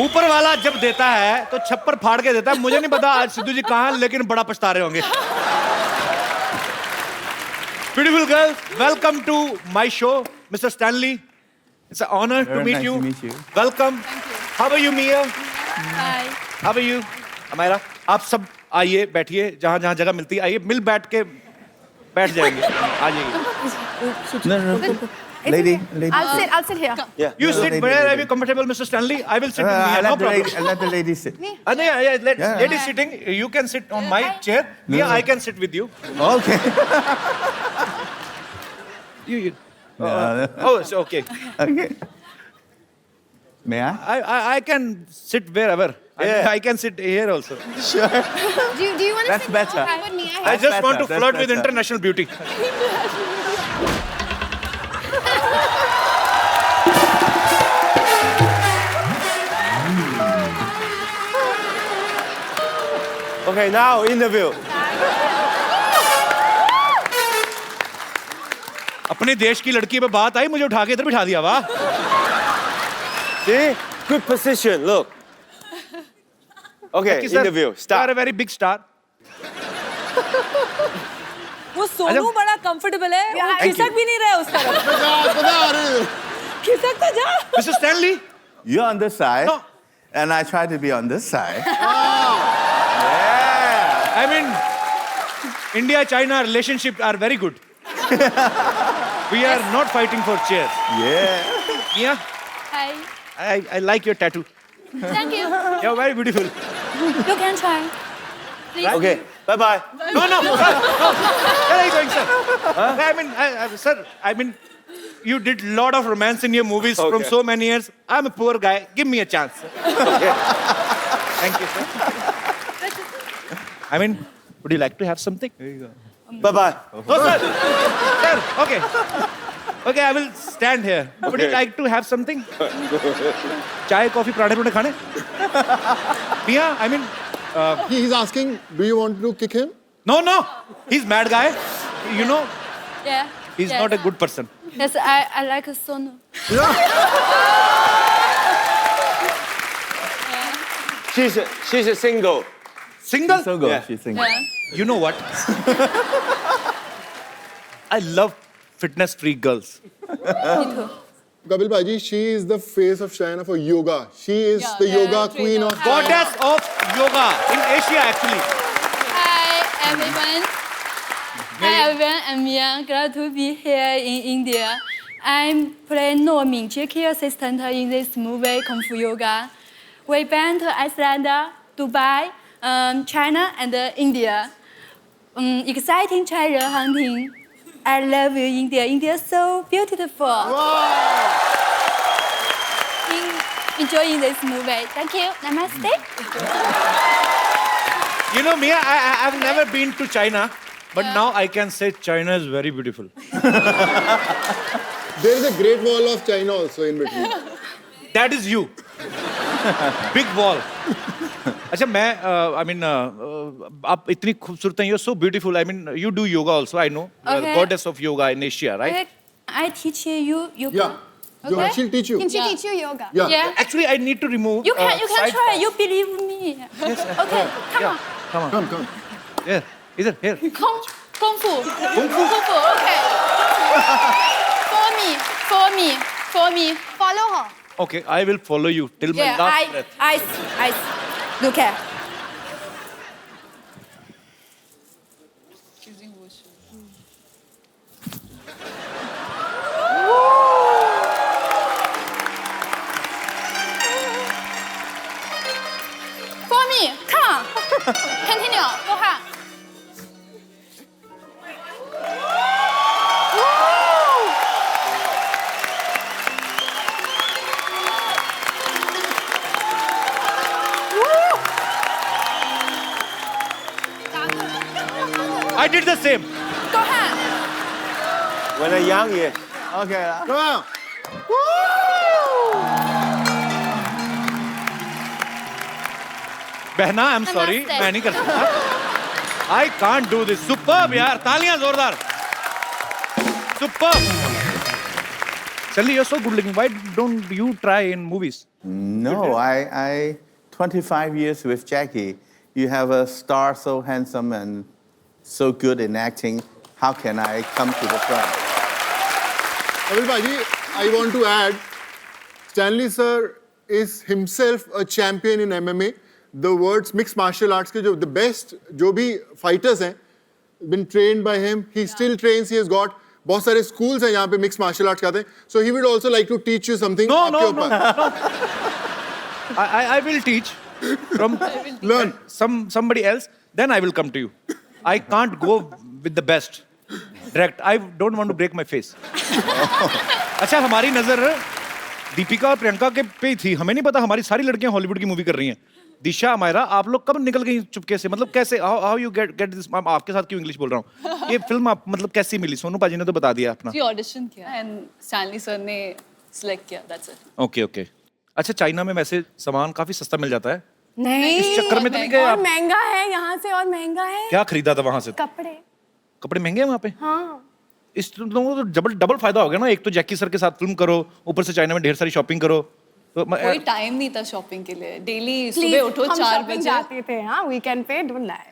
ऊपर वाला जब देता है तो छप्पर फाड़ के देता है। मुझे नहीं पता आज सिद्धू जी कहाँ हैं, लेकिन बड़ा पछता रहे होंगे। Beautiful girls, welcome to my show, Mr. Stanley. It's an honor to meet you. Nice to meet you. Welcome. How are you, Mia? Hi. How are you? Amira, आप सब आइए, बैठिए, जहाँ जगह मिलती है आइए, मिल बैठ के बैठ जाएंगे। आ जाइए। No. Lady. I'll sit here. Yeah. You sit where are you comfortable, Mr. Stanley? I will sit with Mia, no problem. I'll let the lady sit. Lady sitting, you can sit on my chair. Mia, I can sit with you. Okay. You. No. Oh, it's okay. Okay. May I? I can sit wherever. I can sit here also. Sure. Do you want to That's sit better. with me? I just want to That's flirt with better. international beauty. Okay, now interview. अपने देश की लड़की पे बात आई, मुझे उठा के इधर बिठा दिया। वाह। See? Good position, look. Okay, Thank you, sir. interview. You are Start. a very big star. वो सोनू बड़ा कंफर्टेबल है, वो Thank खिसक you. भी नहीं रहा उस तरफ। खिसक तो जा। Mr. Stanley. You're on this side. No. And I try to be on this side. I mean, India-China relationship are very good. We are not fighting for chairs. Yeah. Mia, Hi. I like your tattoo. Thank you. You're very beautiful. You can try. Please. Okay, bye-bye. No, sir. No. Where are you going, sir? I mean, sir, I mean, you did a lot of romance in your movies from Okay. so many years. I'm a poor guy. Give me a chance. Okay. Thank you, sir. I mean, would you like to have something? There you go. Bye-bye. No, sir. Sir, okay. Okay, I will stand here. Would you Okay. like to have something? Chai, coffee, पराठे पुराठे खाने? Mia, I mean, He's asking, do you want to kick him? no. He's mad guy. You know, Yeah. he's Yes. not a good person. Yes, I like Sonu. She's a single. Single? So good. Yeah. She's single. Yeah. You know what? I love fitness freak girls. Me too. Kapil Bhaji, she is the face of China for yoga. She is the yoga queen of China. Goddess of yoga in Asia, actually. Hi everyone. Hi everyone. I'm Mia. Glad to be here in India. I'm playing No Mingjie key assistant in this movie Kung Fu Yoga. We been to Iceland, Dubai, China, and India. Exciting treasure hunting. I love you, India. India is so beautiful. Enjoying this movie. Thank you. Namaste. You know, Mia, I've never been to China, but now I can say China is very beautiful. There is a great wall of China also in between. That is you. Big wall. अच्छा मैं I mean आप इतनी खूबसूरत हैं. You're so beautiful. I mean you do yoga also. I know. You're Okay. goddess of yoga in Asia, right? I teach you yoga. Yeah. Okay. She'll teach you. Can she Yeah. teach you yoga? Yeah. Yeah. Actually, I need to remove. You can side try. fat. You believe me. Yes. Okay. Come on. Come. Here. Either here. Kung fu. Kung fu. Okay. For me. Follow her. Okay, I will follow you till my Yeah. last breath. I. Look at. For me. Come on. Continue. Go ahead. I did the same. Go ahead. When I'm young, yeah. Okay. Come on. बहना, I'm sorry, Namaste. मैं नहीं कर सकता. I can't do this. Superb यार, तालियां जोरदार. Superb. Stanley, you're so good looking. Why don't you try in movies? No, I 25 years with Jackie. You have a star so handsome and so good in acting. How can I come to the front? Kapil Bhaji, I want to add, Stanley sir is himself a champion in MMA. The words mixed martial arts के the best जो भी fighters हैं, been trained by him. He still trains. He has got बहुत सारे schools हैं यहाँ पे mixed martial arts खाते हैं. So he would also like to teach you something. No, आपके no, ऊपर. no. I will teach from Learn. somebody else. Then I will come to you. I can't go with the best. Direct. I don't want to break my face. अच्छा हमारी नजर दीपिका और प्रियंका के पे ही थी. हमें नहीं पता हमारी सारी लड़कियां हॉलीवुड की मूवी कर रही हैं. दिशा अमायरा आप लोग कब निकल गई चुपके से? मतलब कैसे हाउ यू गेट दिस? आपके साथ क्यों इंग्लिश बोल रहा हूँ? ये फिल्म आप मतलब कैसी मिली? सोनू पाजी ने तो बता दिया अपना. जी ऑडिशन किया एंड स्टैनली सर ने सिलेक्ट किया, दैट्स इट. Okay okay. अच्छा चाइना में वैसे सामान काफी सस्ता मिल जाता है. नहीं, इस चक्कर में तो नहीं गए और आप? महंगा है यहाँ से, और महंगा है. क्या खरीदा था वहां से? कपड़े. कपड़े महंगे हैं वहाँ पे? हाँ. इस लोगों को तो डबल फायदा हो गया ना. एक तो जैकी सर के साथ फिल्म करो, ऊपर से चाइना में ढेर सारी शॉपिंग करो. तो कोई टाइम नहीं था शॉपिंग के लिए. डेली Please, सुबह उठो हम 4 shopping बजे. जाते थे, हाँ, weekend पे, don't lie.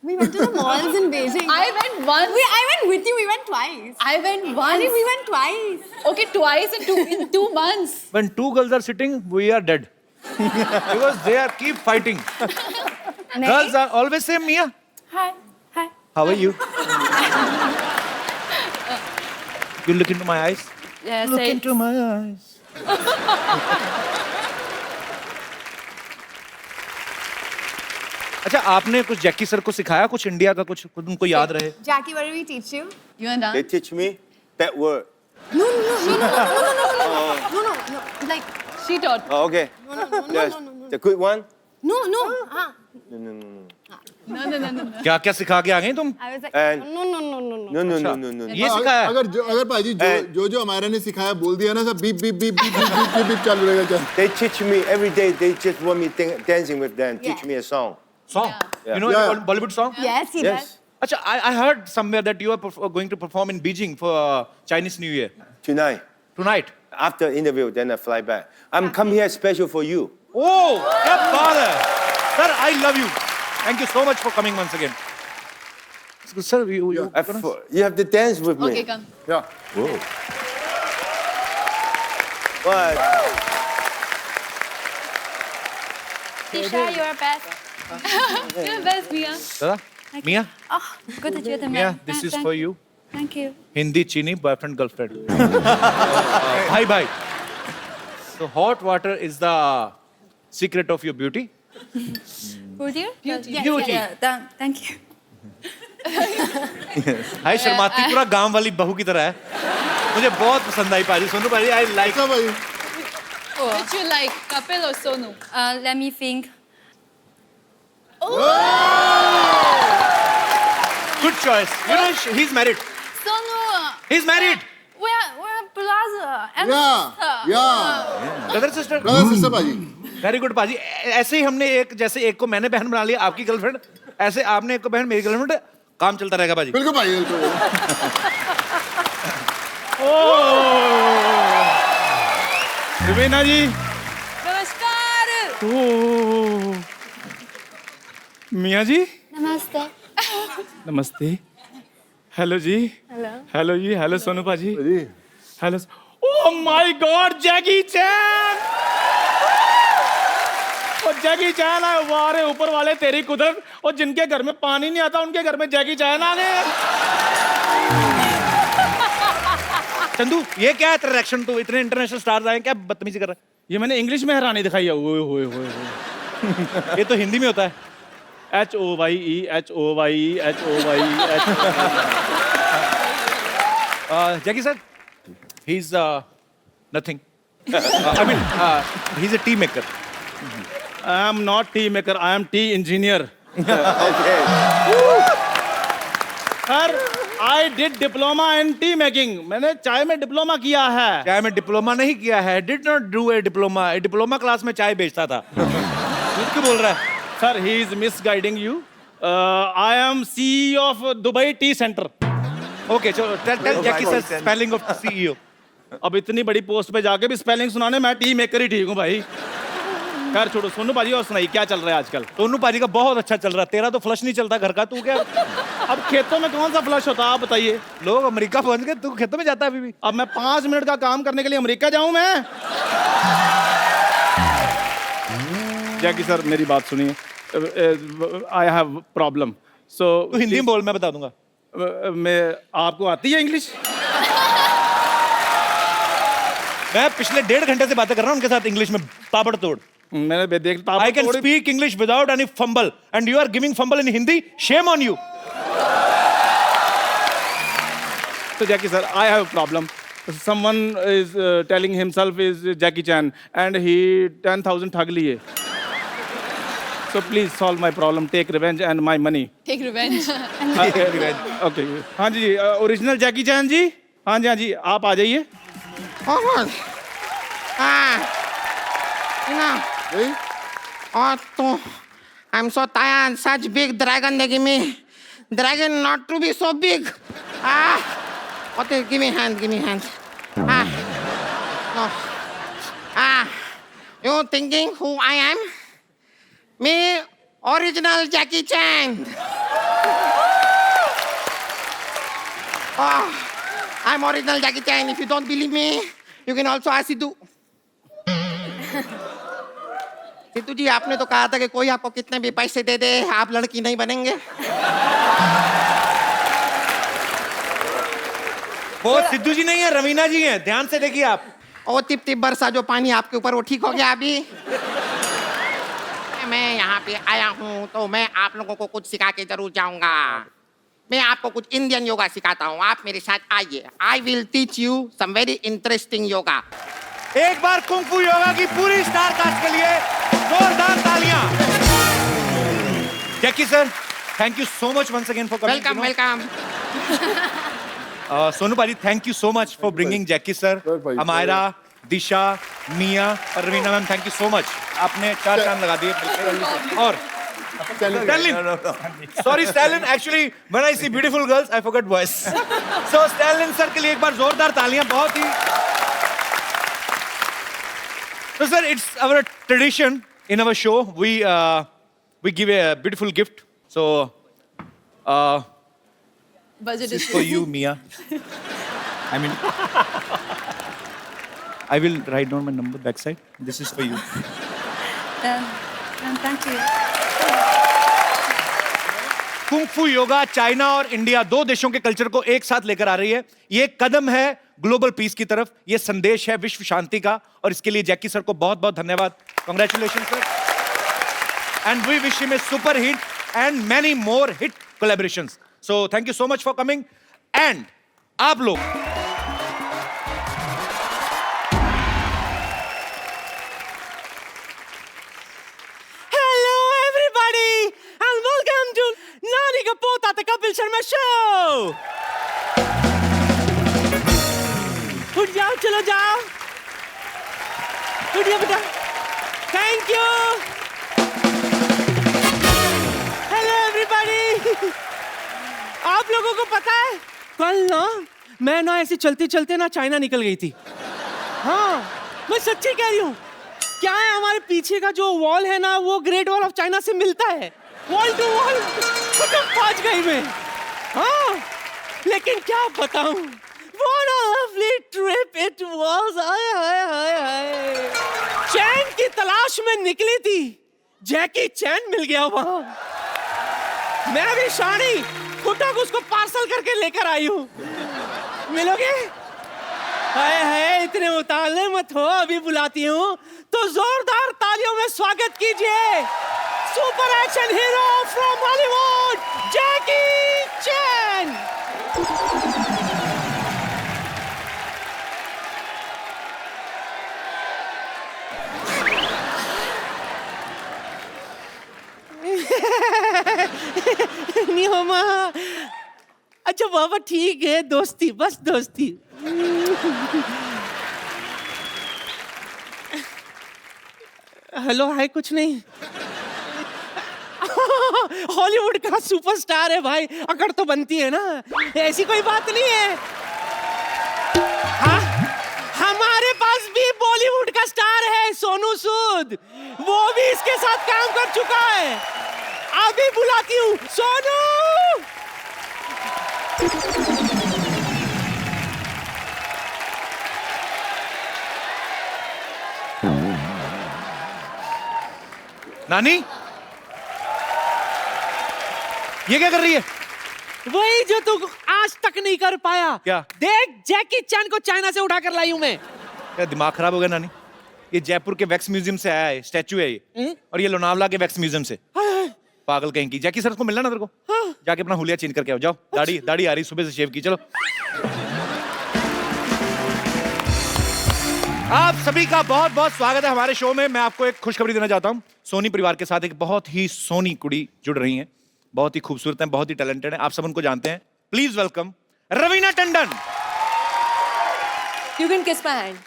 We went to the malls in Beijing. I went once. I went with you. We went twice. I went Arey, once. we went twice. Okay, twice in 2 months. when two girls are sitting, we are dead. Because they are keep fighting. Girls are always say, Mia, Hi, hi. how are you? You look into my eyes. Yeah, Look say into my eyes. अच्छा आपने कुछ Jackie sir को सिखाया कुछ India का कुछ उनको याद रहे? Jackie, what did we teach you? You and They I. teach me that word. No, no, no, no, no, no, no, no, no, no, no, no, no, like, She taught. Oh, okay. no, no, no, no, Yes. no, no, no, The good one? no, no, हाँ. No. क्या क्या सिखा के आ गई तुम? I was like, And- no, no, no, no, no. No. ये सिखाया? अगर पाजी जो हमारा ने सिखाया बोल दिया ना सब beep beep beep beep beep beep beep चालू रहेगा चल. They teach me every day. They just want me dancing with them. Yeah. Teach me a song. Song. Yeah. You know Yeah. Bollywood song? Yes, he Yes. does. अच्छा I heard somewhere that you are going to perform in Beijing for Chinese New Year Tonight. tonight. After interview, then I fly back. I'm come here special for you. Oh, क्या बात है? Sir, I love you. Thank you so much for coming once again. Sir, you You have to dance with me. Okay, come. Yeah. What? Tisha, you're best. You're best, Mia. दादा, Mia, Oh, good that you're the Mia, man. this is Thank for you. Thank you. Hindi chini boyfriend girlfriend. Bye. So hot water is the secret of your beauty. Would you? Beauty. Yeah, Beauty. Yeah. Thank you. हाय शर्माती पूरा गांव वाली बहू की तरह है. मुझे बहुत पसंद आई पाजी. सोनू पाजी, I like. अच्छा भाई. Which you like, Kapil or Sonu? Let me think. Good choice. You know he's married. Sonu, He's married. we're brother and Yeah. sister. Yeah. Brother sister. Brother sister पाजी. वेरी गुड पाजी. ऐसे ही हमने एक जैसे एक को मैंने बहन बना लिया आपकी गर्लफ्रेंड, ऐसे आपने एक को बहन मेरी गर्लफ्रेंड. काम चलता रहेगा पाजी. बिल्कुल भाई बिल्कुल. रुबीना जी. नमस्कार. मियाँ जी. Namaste. नमस्ते. हेलो जी. हेलो जी. हेलो सोनू पाजी. जी. Hello. Oh my God, Jackie Chan. और जैकी चैन है. वाह रे ऊपर वाले तेरी कुदरत. और जिनके घर में पानी नहीं आता उनके घर में जैकी चैन आ गए. चंदू, ये क्या है तेरा रिएक्शन? तो इतने इंटरनेशनल स्टार्स आए, क्या बदतमीजी कर रहा है? ये मैंने इंग्लिश में हैरानी दिखाई है. ओए होए होए होए. ये तो हिंदी में होता है. HOYE HOYE HOYE. Jackie sir, he's nothing. I mean, he's a tea maker. I am not tea maker. I am tea engineer. Okay. Sir, I did diploma in tea making. मैंने चाय में डिप्लोमा किया है. चाय में diploma नहीं किया है. Did not do a diploma. A diploma class में चाय बेचता था. झूठ क्यों बोल रहा है? Sir, he is misguiding you. I am CEO of Dubai Tea Center. Okay, so tell Dubai Jackie sir Tea Center. spelling of CEO. अब इतनी बड़ी पोस्ट पे जाके भी स्पेलिंग सुनाने, मैं टी मेकर ही ठीक हूँ भाई। खैर छोड़ो, सोनू पाजी और सुनाइए क्या चल रहा है आजकल? सोनू पाजी का बहुत अच्छा चल रहा है, तेरा तो फ्लश नहीं चलता घर का, तू क्या? अब खेतों में कौन सा फ्लश होता है आप बताइए? लोग अमेरिका पहुंच गए, तू खेतों में जाता है अभी भी? अब मैं 5 मिनट का काम करने के लिए अमेरिका जाऊं मैं? जैकी सर मेरी बात सुनिए, आई हैव प्रॉब्लम। सो तू हिंदी में बोल, मैं बता दूंगा। मैं, आपको आती है इंग्लिश? मैं पिछले 1.5 घंटे से बातें कर रहा हूँ उनके साथ इंग्लिश में ताबड़तोड़। मैंने देख, I can speak English without any fumble, and you are giving fumble in Hindi. Shame on you. So Jackie sir, I have a problem. Someone is telling himself is Jackie Chan, and he 10,000 ठग लिए. So please solve my problem. Take revenge and my money. Take revenge. Okay. हाँ जी, original जैकी चैन जी. हाँ जी, आप आ जाइए. तो I'm so tired. Such big dragon they give me. Dragon not to be so big. Okay, give me hand. No. You thinking who I am? Me, original Jackie Chan. I'm original Jackie Chan. If you don't believe me, you can also ask Sidhu. Sidhu जी, आपने तो कहा था कि कोई आपको कितने भी पैसे दे दे, आप लड़की नहीं बनेंगे। वो सिद्धू जी नहीं है, रवीना जी हैं, ध्यान से देखिए आप। ओ टिप बरसा जो पानी आपके ऊपर, वो ठीक हो गया अभी? मैं यहाँ पे आया हूँ तो मैं आप लोगों को कुछ सिखा के जरूर जाऊंगा। मैं आपको कुछ इंडियन योगा सिखाता हूँ, आप मेरे साथ आइए। I will teach you some very interesting yoga. एक बार कुंग फू योगा की पूरी स्टार कास्ट के लिए जोरदार तालियां। Jackie sir, thank you so much once again for coming. Welcome. Sonu paaji, thank you so much for bringing Jackie sir, Amyra, Disha, Mia और Raveena ma'am, thank you so much. आपने 4 चांद लगा दिए। और Stalin. Sorry, Stalin. Actually, when I see beautiful girls, I forget voice. So, Stalin sir के लिए एक बार जोरदार तालियां। बहुत ही। So, sir, it's our tradition in our show. We give a beautiful gift. So, Budget this is issue. for you, Mia. I mean, I will write down my number backside. This is for you. Thank you. Kung फू yoga China और India, 2 देशों के culture को एक साथ लेकर आ रही है। ये एक कदम है ग्लोबल पीस की तरफ, ये संदेश है विश्व शांति का, और इसके लिए जैकी सर को बहुत बहुत धन्यवाद। Congratulation sir, and we wish him a super hit and many more hit collaborations. So thank you so much for coming. And आप लोग नानी का पोता था कपिल शर्मा शो। उठ जाओ, चलो जाओ, उठ जाओ बेटा। Thank you. Hello everybody. आप लोगों को पता है, कल ना मैं ना ऐसे चलते चलते ना चाइना निकल गई थी। हाँ, मैं सच्ची कह रही हूँ। क्या है, हमारे पीछे का जो वॉल है ना, वो ग्रेट वॉल ऑफ चाइना से मिलता है, वॉल टू वॉल। पहुंच गई मैं। हाँ, लेकिन क्या बताऊं, what a lovely trip it was। चैन की तलाश में निकली थी, जैकी चैन मिल गया वहां। मैं भी शानी फुटक उसको पार्सल करके लेकर आई हूँ। मिलोगे? हाय, इतने उतावले मत हो, अभी बुलाती हूँ। तो जोरदार तालियों में स्वागत कीजिए super action hero from Hollywood, Jackie Chan. नहीं हो माँ। अच्छा बाबा, ठीक है, दोस्ती, बस दोस्ती। हेलो, हाय, कुछ नहीं। हॉलीवुड का सुपरस्टार है भाई, अकड़ तो बनती है ना, ऐसी कोई बात नहीं है। हाँ, हमारे पास भी बॉलीवुड का स्टार है सोनू सूद, वो भी इसके साथ काम कर चुका है। अभी बुलाती हूँ सोनू। नानी, ये क्या कर रही है? वही जो तू आज तक नहीं कर पाया। क्या? देख, जैकी चैन को चाइना से उठा कर लाई हूं मैं। क्या दिमाग खराब हो गया नानी? ये जयपुर के वैक्स म्यूजियम से आया है, स्टैचू है ये। और ये लोनावला के वैक्स म्यूजियम से। पागल कहीं की। जैकी सर को मिलना ना तेरे को। जाके अपना हुलिया चेंज करके आओ, जाओ। दाढ़ी दाढ़ी आ रही, सुबह से शेव की। चलो। आप सभी का बहुत बहुत स्वागत है हमारे शो में। मैं आपको एक खुशखबरी देना चाहता हूँ। सोनी परिवार के साथ एक बहुत ही सोनी कुड़ी जुड़ रही है, बहुत ही खूबसूरत है, बहुत ही टैलेंटेड है। आप सब उनको जानते हैं। Please welcome Raveena Tandon. You can kiss my hand.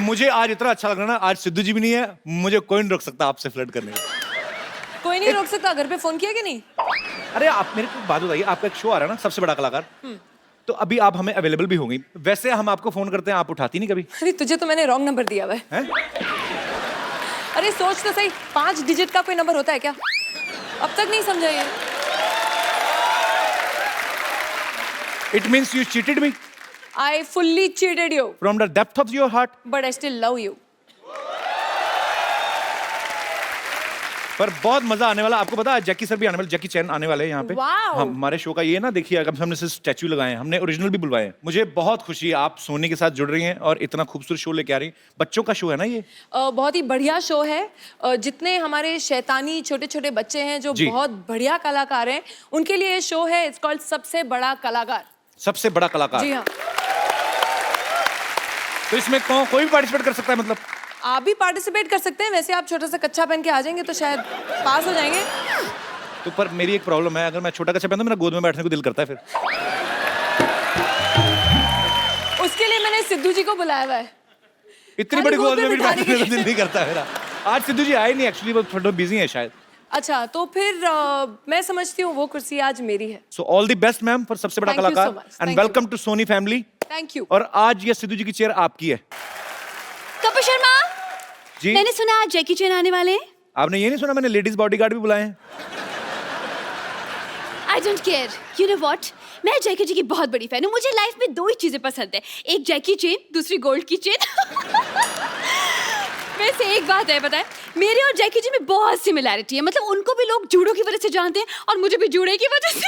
मुझे आज इतना अच्छा लग रहा है ना, आज सिद्धू जी भी नहीं है, मुझे कोई नहीं रोक सकता आपसे फ्लर्ट करने का। कोई नहीं रोक सकता। घर पे फोन किया कि नहीं? अरे आप मेरे को बात बताइए, आपका एक शो आ रहा है ना, सबसे बड़ा कलाकार, तो अभी आप हमें अवेलेबल भी होंगी। वैसे हम आपको फोन करते हैं, आप उठाती नहीं कभी। अरे तुझे तो मैंने रॉन्ग नंबर दिया हुआ है। अरे सोच तो सही, 5 डिजिट का कोई नंबर होता है क्या? अब तक नहीं समझा ये। It means you cheated me I fully cheated you, from the depth of your heart. but I still love you. पर बहुत मजा आने वाला। आपको पता है जैकी सर भी आने वाले, जैकी चैन आने वाले हैं यहाँ पे। Wow. हमारे शो का ये ना देखिए, अगर हमने सिर्फ स्टैचू लगाए हैं, हमने ओरिजिनल भी बुलवाए हैं। मुझे बहुत खुशी है आप सोनी के साथ जुड़ रही हैं और इतना खूबसूरत शो लेके आ रही हैं। बच्चों का शो है ना ये? बहुत ही बढ़िया शो है। जितने हमारे शैतानी छोटे छोटे बच्चे हैं जो जी। बहुत बढ़िया कलाकार हैं, उनके लिए ये शो है। इट्स कॉल्ड सबसे बड़ा कलाकार। सबसे बड़ा कलाकार। जी हाँ। तो इसमें कोई भी पार्टिसिपेट कर सकता है मतलब? आप भी पार्टिसिपेट कर सकते हैं। वैसे आप छोटा सा कच्चा पहन के आ जाएंगे तो शायद पास हो जाएंगे। तो पर मेरी एक प्रॉब्लम है, अगर मैं छोटा कच्चा पहनता हूं, मेरा गोद में बैठने को दिल करता है फिर। उसके लिए मैंने सिद्धू जी को बुलाया हुआ है। इतनी बड़ी गोद में भी बैठने को दिल नहीं करता मेरा। आज सिद्धू जी आए नहीं, एक्चुअली वो थोड़ा बिजी है शायद। अच्छा, तो फिर मैं समझती हूँ वो कुर्सी आज मेरी है। So all the best ma'am for सबसे बड़ा Thank you so कलाकार much. And Thank you. Welcome to Sony family. Thank you. और आज ये सिद्धू जी की चेयर आपकी है। कपूर शर्मा, जी मैंने सुना आज जैकी चैन आने वाले हैं। आपने ये नहीं सुना मैंने लेडीज बॉडीगार्ड भी बुलाए हैं? I don't care, you know what, मैं जैकी जी की बहुत बड़ी फैन हूँ। मुझे लाइफ में 2 ही चीजें पसंद है, एक जैकी चेन, दूसरी गोल्ड की चेन। वैसे एक बात है, पता है, मेरे और जैकी जी में बहुत सिमिलैरिटी है। मतलब उनको भी लोग जूडो की वजह से जानते हैं और मुझे भी जूडो की वजह से।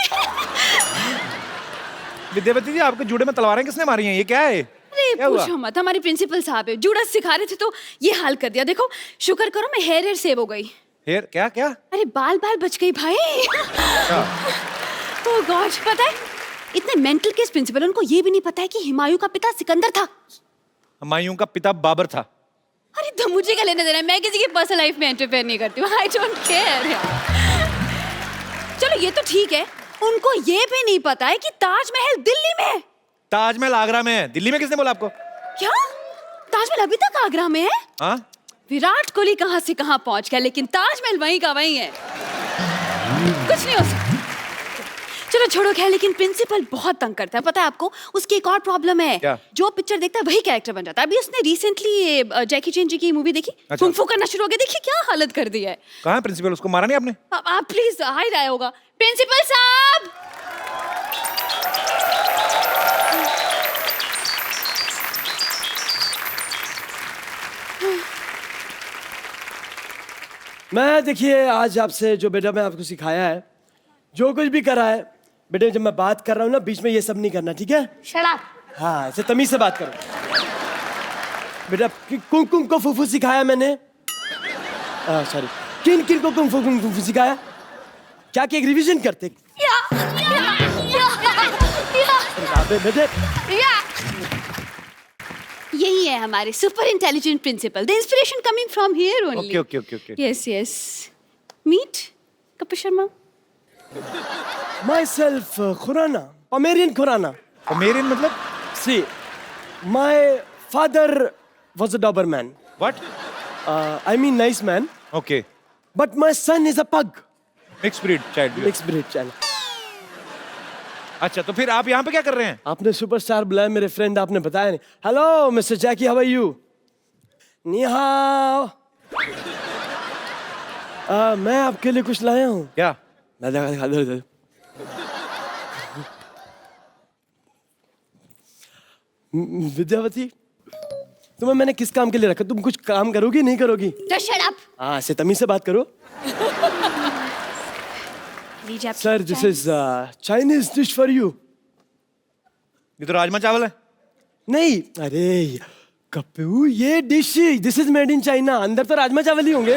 विद्यावती जी, आपके जूड़े में तलवारें किसने मारी हैं? ये क्या है? अरे क्या हुआ? पूछो मत, हमारे प्रिंसिपल साहब है, जूडो सिखा रहे थे तो ये हाल कर दिया। देखो, शुक्र करो मैं हेयर सेव हो गई। हेयर क्या क्या? अरे बाल बच गई भाई। ओह गॉड, पता है इतने मेंटल केस प्रिंसिपल, उनको ये भी नहीं पता है कि हुमायूं का पिता सिकंदर था। हुमायूं का पिता बाबर था। अरे तो मुझे क्या लेना देना है, मैं किसी की पर्सनल लाइफ में इंटरफेयर नहीं करती हूँ। आई डोंट केयर यार। चलो ये तो ठीक है, उनको ये भी नहीं पता है कि ताजमहल दिल्ली में है। ताजमहल आगरा में है। दिल्ली में किसने बोला आपको? क्या ताजमहल अभी तक आगरा में है? हाँ? विराट कोहली कहाँ से कहाँ पहुंच गया, लेकिन ताजमहल वहीं का वहीं है। कुछ नहीं हो सकता। चलो छोड़ो खैर, लेकिन प्रिंसिपल बहुत तंग करता है, पता है आपको। उसकी एक और प्रॉब्लम है। क्या? जो पिक्चर देखता है वही कैरेक्टर बन जाता है। अभी उसने रिसेंटली जैकी चैन जी की मूवी देखी, अच्छा। कुंग फू करना शुरू हो गया। देखिए क्या हालत कर दी है। कहाँ है प्रिंसिपल? उसको मारा नहीं आपने? आप प्लीज हाई रहा होगा। प्रिंसिपल साहब, मैं देखिए आज आपसे जो बेटा मैं आपको सिखाया है, जो कुछ भी करा है बेटे, जब मैं बात कर रहा हूँ ना बीच में ये सब नहीं करना, ठीक है? Shut up. हाँ, ऐसे तमीज से बात करो बेटा। कुंग कुंग को फूफू सिखाया मैंने। सॉरी, किन किन को कुंग फू सिखाया? क्या कि एक रिवीजन करते बेटे। यही है हमारे super intelligent principal. The inspiration coming from here only. Okay. Yes yes, meet Kapoor Sharma. Myself, Khurana, Pomerian Khurana. Pomerian मतलब? See, my father was a Doberman. What? I mean nice man. Okay. But my son is a pug. Mixed breed child. Mixed breed child. अच्छा, तो फिर आप यहाँ पे क्या कर रहे हैं? आपने सुपरस्टार बुलाया, मेरे फ्रेंड, आपने बताया नहीं। Hello mister Jackie, how are you? नी हाओ। मैं आपके लिए कुछ लाया हूँ। क्या? विद्यावती, तुम्हें मैंने किस काम के लिए रखा? तुम कुछ काम करोगी नहीं करोगी? Just shut up. हाँ, से तमीज से बात करो। लीजिए आपकी sir, this is Chinese dish for you. ये तो राजमा चावल है। नहीं, अरे कप्पू, ये dish, this is made in China. अंदर तो राजमा चावल ही होंगे।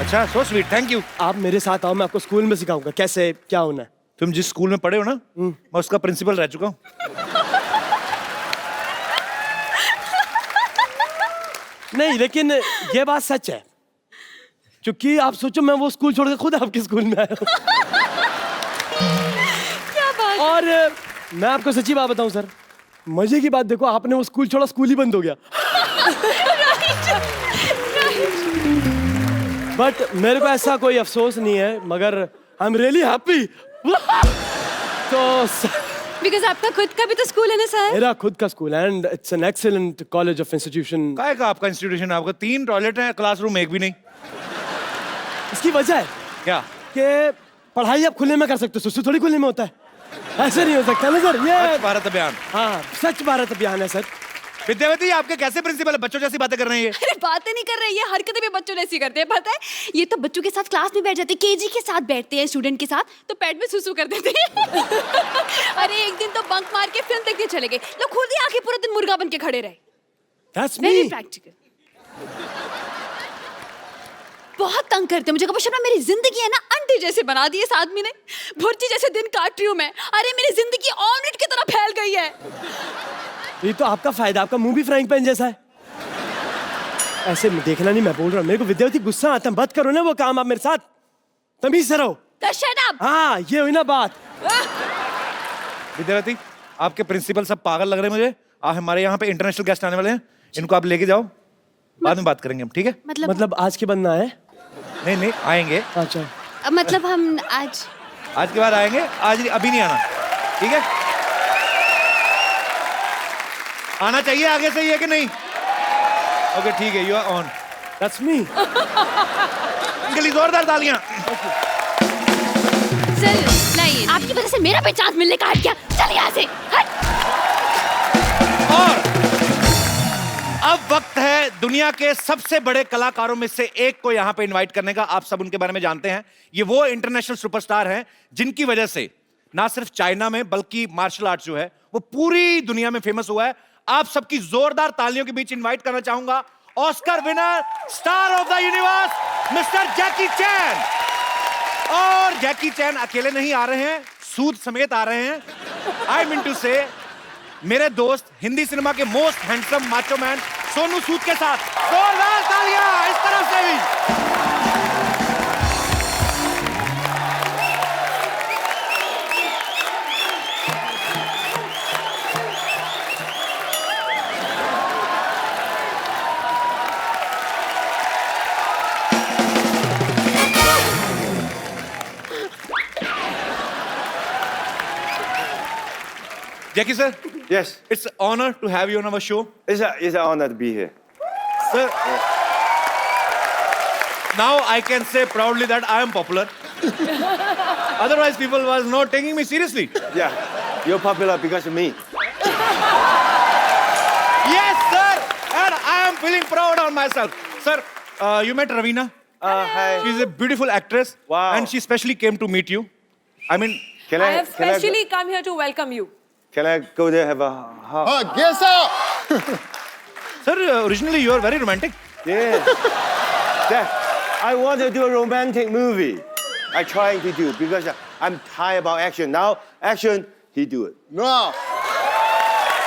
अच्छा, सो स्वीट, थैंक यू। आप मेरे साथ आओ, मैं आपको स्कूल में सिखाऊंगा कैसे क्या होना है। तुम जिस स्कूल में पढ़े हो ना, मैं उसका प्रिंसिपल रह चुका हूँ। नहीं, लेकिन ये बात सच है, क्योंकि आप सोचो मैं वो स्कूल छोड़कर खुद आपके स्कूल में आया हूँ। क्या बात? और मैं आपको सच्ची बात बताऊं सर, मजे की बात देखो, आपने वो स्कूल छोड़ा, स्कूल ही बंद हो गया। बट मेरे को ऐसा कोई अफसोस नहीं है, मगर आई एम रियली हैप्पी। तो Because आपका खुद का भी तो स्कूल है ना सर? मेरा खुद का स्कूल है, and it's an excellent college of institution. काय का आपका इंस्टीट्यूशन है? आपका 3 टॉयलेट है, क्लासरूम एक भी नहीं। इसकी वजह है क्या? कि पढ़ाई आप खुले में कर सकते हो, सुसु थोड़ी खुले में होता है। ऐसे नहीं हो सकता ना सर। ये स्वच्छ भारत अभियान। हाँ, स्वच्छ भारत अभियान है सर। विद्यावती, आपके कैसे प्रिंसिपल है? बच्चों जैसी बातें कर रहे हैं ये। अरे बातें नहीं कर रहे, ये हरकतें भी बच्चों जैसी करते हैं, पता है? ये तो बच्चों के साथ क्लास में बैठ जाते हैं, केजी के साथ बैठते हैं स्टूडेंट के साथ, तो पैड में सुसु कर देते हैं। अरे एक दिन तो बंक मार के फिल्म देखने चले गए, लोग खुद ही आके पूरा दिन मुर्गा बन के खड़े रहे। That's very me. प्रैक्टिकल। बहुत तंग करते हैं मुझे। कभी शर्मा, मेरी जिंदगी है ना अंडे जैसे बना दी इस आदमी ने। भुर्जी जैसे दिन काट रही हूँ मैं। अरे मेरी जिंदगी ऑमलेट की तरह फैल गई है। ये तो आपका फायदा, आपका मुंह भी फ्राइंग पैन जैसा है। ऐसे देखना नहीं, मैं बोल रहा हूँ, मेरे को विद्यावती गुस्सा आता है, मत करो ना वो काम आप मेरे साथ, तमीज से रहो। Shut up. हाँ, ये हुई ना बात। विद्यावती, आपके प्रिंसिपल सब पागल लग रहे हैं मुझे। हमारे यहाँ पे इंटरनेशनल गेस्ट आने वाले हैं, इनको आप लेके जाओ, बाद में बात करेंगे हम, ठीक है? मतलब आज के बनना है? नहीं नहीं, आएंगे। अच्छा, मतलब हम आज के बाद आएंगे, आज अभी नहीं आना, ठीक है? आना चाहिए आगे से, ये कि नहीं? ओके, ठीक है, you are on. That's me. इनके लिए जोरदार तालियां। सर नहीं, आपकी वजह से मेरा भी चांस मिलने का हट गया। चल यहाँ से, हट। और अब वक्त है दुनिया के सबसे बड़े कलाकारों में से एक को यहाँ पे इनवाइट करने का। आप सब उनके बारे में जानते हैं, ये वो इंटरनेशनल सुपरस्टार हैं जिनकी वजह से ना सिर्फ चाइना में बल्कि मार्शल आर्ट जो है वो पूरी दुनिया में फेमस हुआ है। आप सबकी जोरदार तालियों के बीच इनवाइट करना चाहूंगा Oscar winner, star of the universe, mister Jackie Chan. और जैकी चैन अकेले नहीं आ रहे हैं, सूद समेत आ रहे हैं। आई मीन टू से मेरे दोस्त हिंदी सिनेमा के most handsome macho man Sonu Sood के साथ। जोरदार तालियां इस तरफ से भी। Jackie sir, Yes, it's an honor to have you on our show. it's an honor to be here. Sir, now I can say proudly that I am popular. Otherwise, people was not taking me seriously. Yeah, you're popular because of me. Yes, sir, and I am feeling proud on myself. Sir, you met Ravina. Hi. She's a beautiful actress. Wow. And she specially came to meet you. I mean, Can I have can specially come here to welcome you. Can I go there have a Yes, sir. sir, originally you are very romantic. Yeah. Dad, I want to do a romantic movie. I trying to do because I'm tired about action. Now action, he do it. No.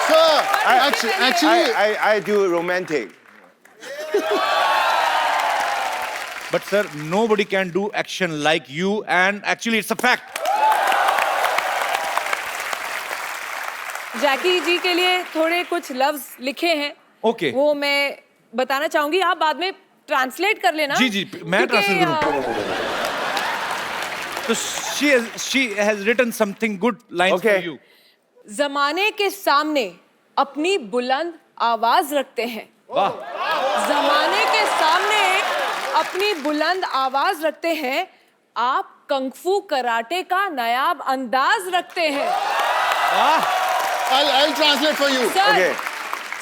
Sir, actually, I do it romantic. But sir, nobody can do action like you, and actually it's a fact. जैकी जी के लिए थोड़े कुछ लफ्ज लिखे हैं। Okay. वो मैं बताना चाहूंगी, आप बाद में ट्रांसलेट कर लेना। जी जी, मैं क्योंकि, ट्रांसलेट करूँ। तो she has written something good lines Okay. for you. जमाने के सामने अपनी बुलंद आवाज रखते हैं। वाह. जमाने के सामने अपनी बुलंद आवाज रखते हैं। आप कंगफू कराटे का नायाब अंदाज रखते हैं। I'll translate for you. Sir,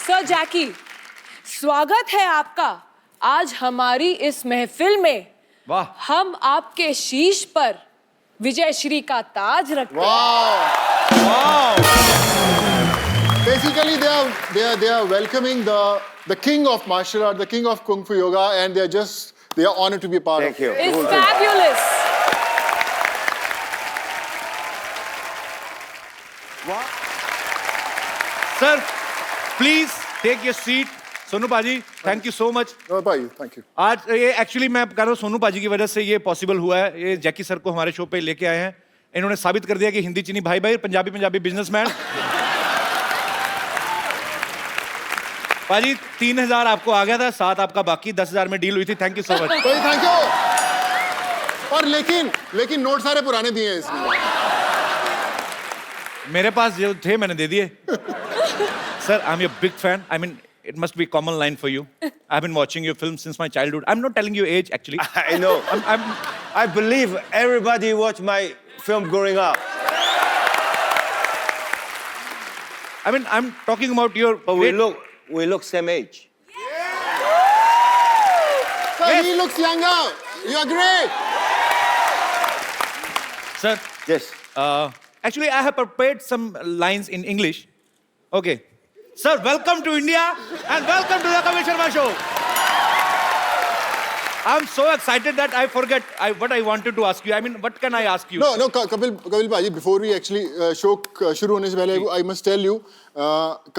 sir Jackie, स्वागत है आपका आज हमारी इस महफिल में। वाह. हम आपके शीश पर विजय श्री का ताज रखते हैं। Wow. Basically, they are welcoming the king of martial art, the king of kung fu yoga, and they are honored to be a part Thank of. you. It's fabulous. Sir, please take your seat. Sonu पाजी, thank you so much. No, bye. Thank you. आज ये actually मैं कह रहा हूँ सोनू पाजी की वजह से ये पॉसिबल हुआ है। ये जैकी सर को हमारे शो पे लेके आए हैं। इन्होंने साबित कर दिया कि हिंदी चीनी भाई भाई, पंजाबी पंजाबी बिजनेसमैन। पाजी 3000 आपको आ गया था, 7 आपका बाकी, 10,000 में डील हुई थी। Thank you so much. Thank you. और लेकिन नोट सारे पुराने दिए हैं इसमें। मेरे पास जो थे मैंने दे दिए। Sir, I am your big fan. I mean it must be a common line for you. I've been watching your film since my childhood. I'm not telling you age actually. I know. I believe everybody watched my film growing up. I mean, I'm talking about your. But we look same age. So he looks younger. You are great. Sir, Yes. actually, I have prepared some lines in English. Okay. Sir, welcome to India and welcome to the Kapil Sharma Show. I'm so excited that I forget what I wanted to ask you. I mean, what can I ask you? No, Kapil Paji, before we actually show shuru hone se pehle, I must tell you,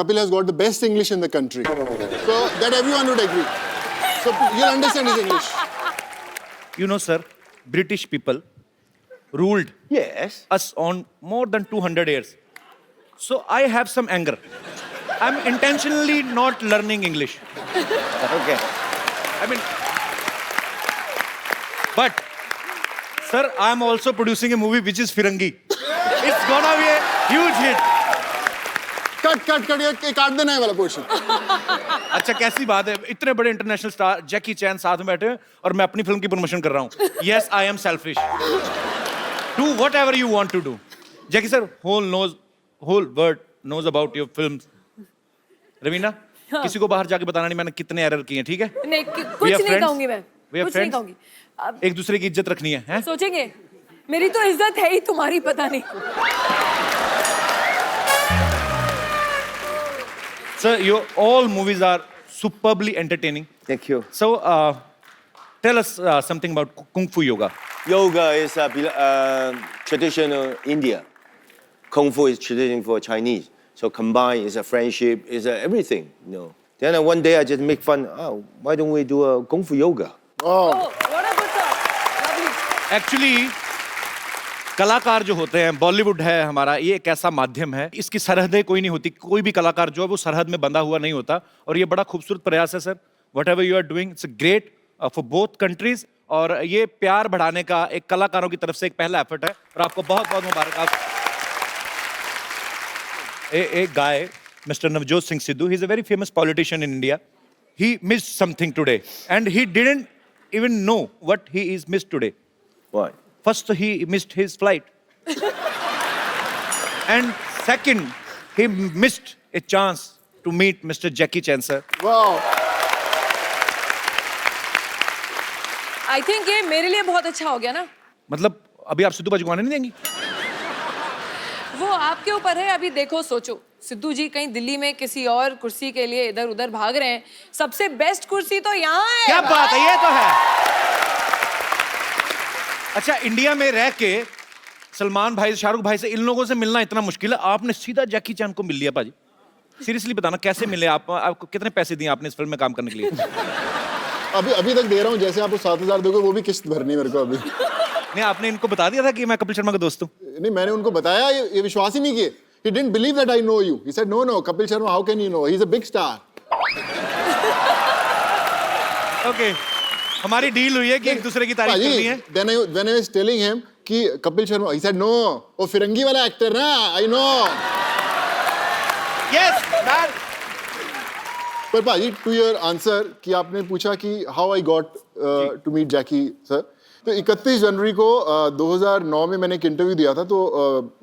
Kapil has got the best English in the country. So that everyone would agree. So you'll understand his English. You know, sir, British people ruled Yes. us on more than 200 years. So I have some anger. I'm intentionally not learning English. Okay. I mean, but sir, I'm also producing a movie which is Firangi. It's gonna be a huge hit. Cut, ये काट देना है वाला portion. अच्छा, कैसी बात है, इतने बड़े इंटरनेशनल स्टार जैकी चैन साथ में बैठे हैं और मैं अपनी फिल्म की प्रमोशन कर रहा हूँ. Yes, I am selfish. Do whatever you want to do. Jackie sir, whole world knows about your films. Raveena, किसी को बाहर जाके बताना नहीं मैंने कितने एरर किए हैं, ठीक है? नहीं, कुछ नहीं कहूंगी मैं। कुछ नहीं कहूंगी। एक दूसरे की इज्जत रखनी है, हैं? सोचेंगे, मेरी तो इज्जत है ही, तुम्हारी पता नहीं। Sir, your all movies are superbly entertaining. Thank you. So, tell us something about Kung Fu Yoga. Yoga is traditional India. Kung Fu is traditional for Chinese. So combined is a friendship, is a everything, you know. Then one day I just make fun. Oh, why don't we do a Kung Fu yoga? Oh, what a good thought. Lovely. Actually, कलाकार जो होते हैं, बॉलीवुड है हमारा, ये एक ऐसा माध्यम है, इसकी सरहदें कोई नहीं होती, कोई भी कलाकार जो है वो सरहद में बंधा हुआ नहीं होता, और ये बड़ा खूबसूरत प्रयास है sir. Whatever you are doing, it's great for both countries, और ये प्यार बढ़ाने का एक कलाकारों की तरफ से एक पहला एफर्ट है, और आपको बहुत बहुत मुबारक. A guy, Mr. Navjot Singh Sidhu, he's a very famous politician in India. He missed something today, and he didn't even know what he is missed today. What? First, he missed his flight. And second, he missed a chance to meet Mr. Jackie Chan, sir. Wow. I think ये मेरे लिए बहुत अच्छा हो गया ना? मतलब अभी आप सिद्धू पाजी को आने नहीं देंगी? वो आपके ऊपर है, अभी देखो सोचो, सिद्धू जी कहीं दिल्ली में किसी और कुर्सी के लिए इधर उधर भाग रहे हैं, सबसे बेस्ट कुर्सी तो यहाँ है। क्या बात है, ये तो है। अच्छा, इंडिया में रह के सलमान भाई, शाहरुख भाई से इन लोगों से मिलना इतना मुश्किल है, आपने सीधा जैकी चैन को मिल लिया पाजी। सीरियसली बताना कैसे मिले आप, आपको कितने पैसे दिए आपने इस फिल्म में काम करने के लिए? अभी तक दे रहा हूँ, जैसे आपको 7,000 दोगे वो भी किस्त भरनी है मेरे को अभी। नहीं, आपने इनको बता दिया था कि मैं कपिल शर्मा का दोस्त हूँ? नहीं, मैंने उनको बताया, ये विश्वास ही नहीं किए. He didn't believe that I know you. He said, no, Kapil Sharma, how can you know? He's a big star. Okay, हमारी डील हुई है कि एक दूसरे की तारीफ करनी है. When I was telling him कि Kapil Sharma, he said no, वो फिरंगी वाला एक्टर ना, I know. Yes, man. पर भाजी टू योर आंसर कि आपने पूछा कि how I got to meet Jackie sir, तो 31 जनवरी को 2009 में मैंने एक इंटरव्यू दिया था, तो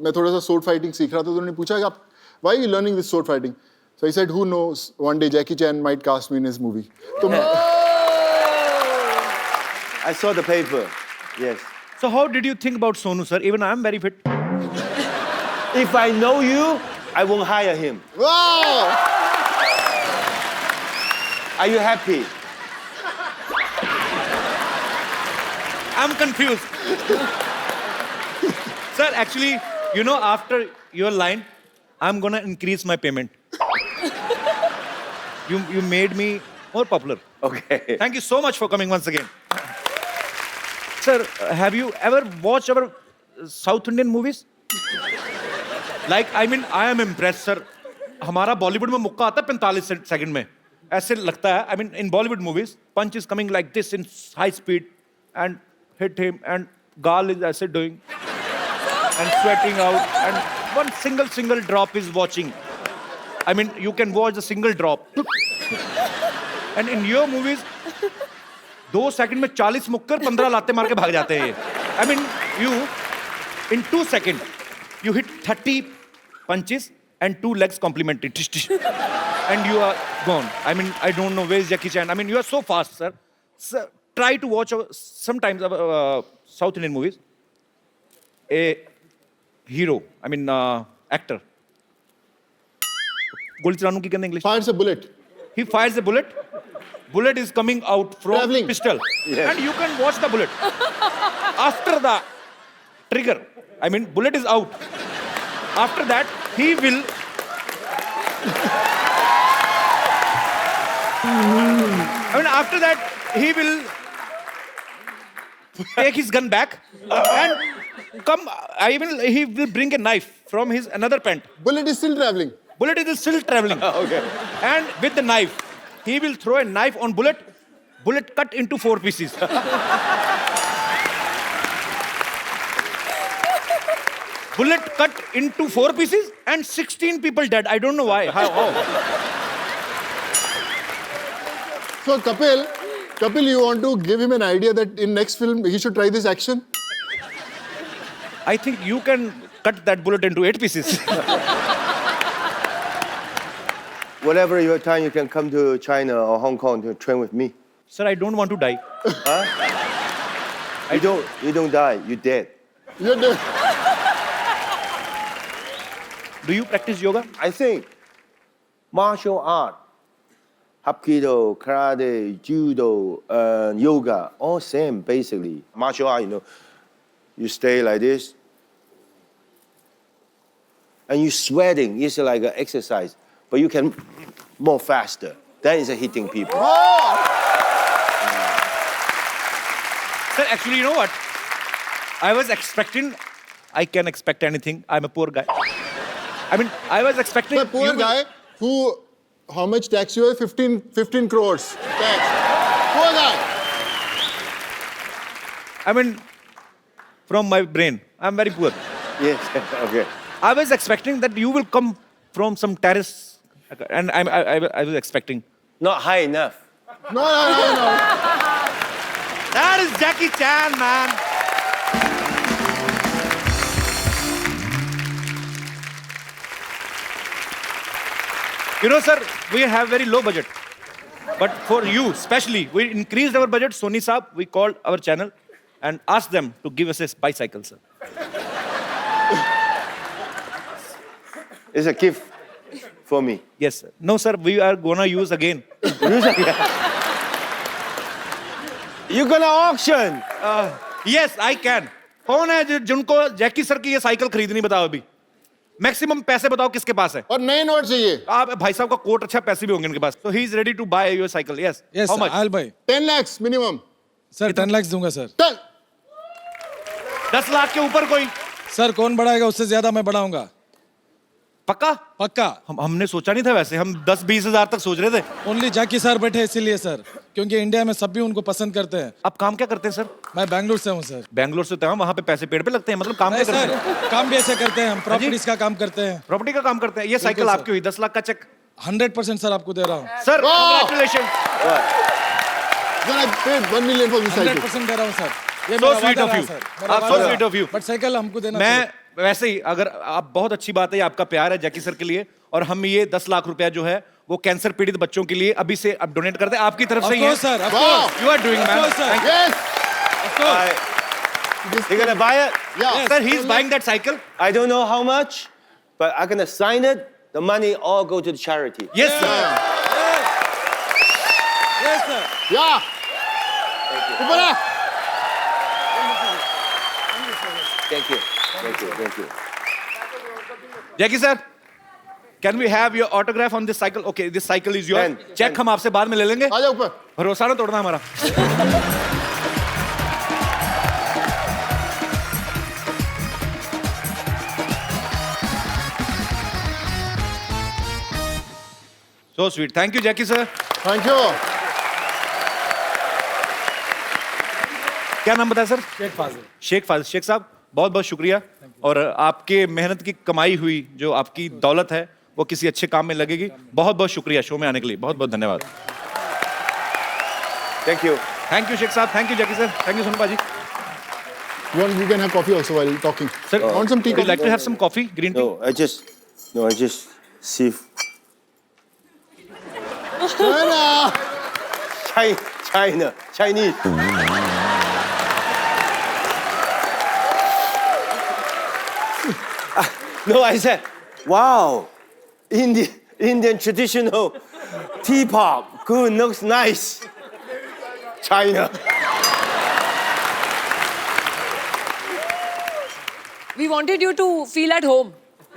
मैं थोड़ा सा sword फाइटिंग सीख रहा था, तो उन्होंने पूछा कि आप why you learning this sword fighting, so I said who knows one day Jackie Chan might cast me in his movie. तो I saw the paper. Yes. So how did you think about Sonu, sir? Even I am very fit. If I know you, I won't hire him. wow! Are you happy? I'm confused. Sir, actually, you know, after your line, I'm gonna increase my payment. You made me more popular. Okay. Thank you so much for coming once again. Sir, have you ever watched our South Indian movies? Like, I mean, I am impressed, sir. हमारा बॉलीवुड में मुक्का आता है 45 second में, ऐसे लगता है. I mean, in Bollywood movies, punch is coming like this in high speed and hit him, and Gal is ऐसे doing and sweating out, and one single drop is watching. I mean, you can watch a single drop. And in your movies, 2 second में 40 मुक्कर 15 लाते मार के भाग जाते हैं ये. I mean, you in 2 seconds you hit 30 punches and 2 legs complementary, and you are gone. I mean, I don't know where is Jackie Chan. I mean, you are so fast, sir. Sir, try to watch sometimes South Indian movies. A hero, I mean, actor. गोली चलाने की कहते हैं English. Fires a bullet. He fires a bullet. Bullet is coming out from Traveling. pistol, Yes. and you can watch the bullet. After the trigger, I mean, bullet is out. After that, he will. I mean, after that, he will take his gun back and come. I mean, he will bring a knife from his another pant. Bullet is still traveling. Bullet is still traveling. Okay. And with the knife, he will throw a knife on bullet. Bullet cut into 4 pieces. Bullet cut into 4 pieces and 16 people dead. I don't know why. How? So Kapil, you want to give him an idea that in next film he should try this action? I think you can cut that bullet into 8 pieces. Whatever your time, you can come to China or Hong Kong to train with me. Sir, I don't want to die. You don't die. You're dead. You're the- Do you practice yoga? I think martial art, Hapkido, karate, judo, yoga, all same basically. Martial art, you know, you stay like this, and you sweating. It's like an exercise, but you can more faster. That is hitting people. Sir, actually, you know what? I was expecting, I can expect anything. I'm a poor guy. I mean, I was expecting. The poor you will- guy who, how much tax you have? 15 crores tax. Poor guy. I mean, from my brain, I'm very poor. Yes. Okay. I was expecting that you will come from some terrace, and I was expecting. Not high enough. No. That is Jackie Chan, man. You know, sir, we have very low budget. But for you, especially, we increased our budget. Sony Saab, we called our channel and asked them to give us a bicycle, sir. It's a gift for me. Yes, sir. No, sir, we are gonna use again. You're gonna auction. Yes, I can. कौन है जिनको Jackie sir की ये cycle खरीदनी, बताओ अभी. Maximum पैसे बताओ किसके पास है. और नए नोट चाहिए. आप भाई साहब का कोट अच्छा, पैसे भी होंगे इनके पास. So he is ready to buy your cycle. Yes. Yes, How sir, much? I'll buy. 10 lakhs minimum. Sir 10 lakh दूंगा सर. चल. 10 लाख के ऊपर कोई? सर कौन बढ़ाएगा, उससे ज्यादा मैं बढ़ाऊंगा. पक्का? पक्का. हमने सोचा नहीं था वैसे, हम 10-20 हजार तक सोच रहे थे. ओनली जैकी सर बैठे इसीलिए सर. क्योंकि इंडिया में सब भी उनको पसंद करते हैं। आप काम क्या करते हैं सर? मैं बैंगलोर से हूँ सर। बैंगलोर से तो हम वहाँ पे पैसे पेड़ पे लगते हैं, मतलब काम नहीं क्या करते हैं? सर, काम भी ऐसे करते हैं हम, प्रॉपर्टीज का काम करते हैं। प्रॉपर्टी का काम करते हैं। ये साइकिल सर। आपकी हुई 10 लाख का चेक। 100% सर आपको दे रहा हूँ। Sir congratulation. Then I paid 1 million for this cycle. 100% दे रहा हूँ सर। ये So मेरा sweet वादा of रहा you. सर। आप so sweet of you. But cycle हमको देना मैं वैसे ही, अगर आप, बहुत अच्छी बात है, ये आपका प्यार है जैकी सर के लिए, और हम ये 10 लाख रुपया जो है वो कैंसर पीड़ित बच्चों के लिए अभी से अब डोनेट करते हैं आपकी तरफ से ही है। Sir, of Wow. course. You are doing, Of man. course, sir. Thank you. Yes. You're gonna buy it? Yeah. Sir, he is buying that cycle. I don't know how much, but I'm gonna sign it. The money all go to the charity. Yes, sir. Yes, sir. Yeah. ऊपर आ. Thank you. Thank you. Thank you. Jackie sir, can we have your autograph on this cycle? Okay, this cycle is yours. Check हम आपसे बाद में ले लेंगे। आ जा ऊपर. भरोसा ना तोड़ना हमारा। So sweet. Thank you, Jackie sir. Thank you. क्या नाम बताया सर? शेख फाजिल। शेख फाजिल। शेख साहब, बहुत बहुत शुक्रिया, और आपके मेहनत की कमाई हुई जो आपकी दौलत है वो किसी अच्छे काम में लगेगी। बहुत बहुत शुक्रिया शो में आने के लिए, बहुत बहुत धन्यवाद। Thank you. Thank you Sheikh sahab, thank you Jackie sir, thank you Sonu baaji. You can have coffee also while talking. Sir, want some tea? would you like to have some coffee, green tea? No, I just see China, Chinese. No, I said, wow, Indian traditional teapot, good, looks nice. China. We wanted you to feel at home.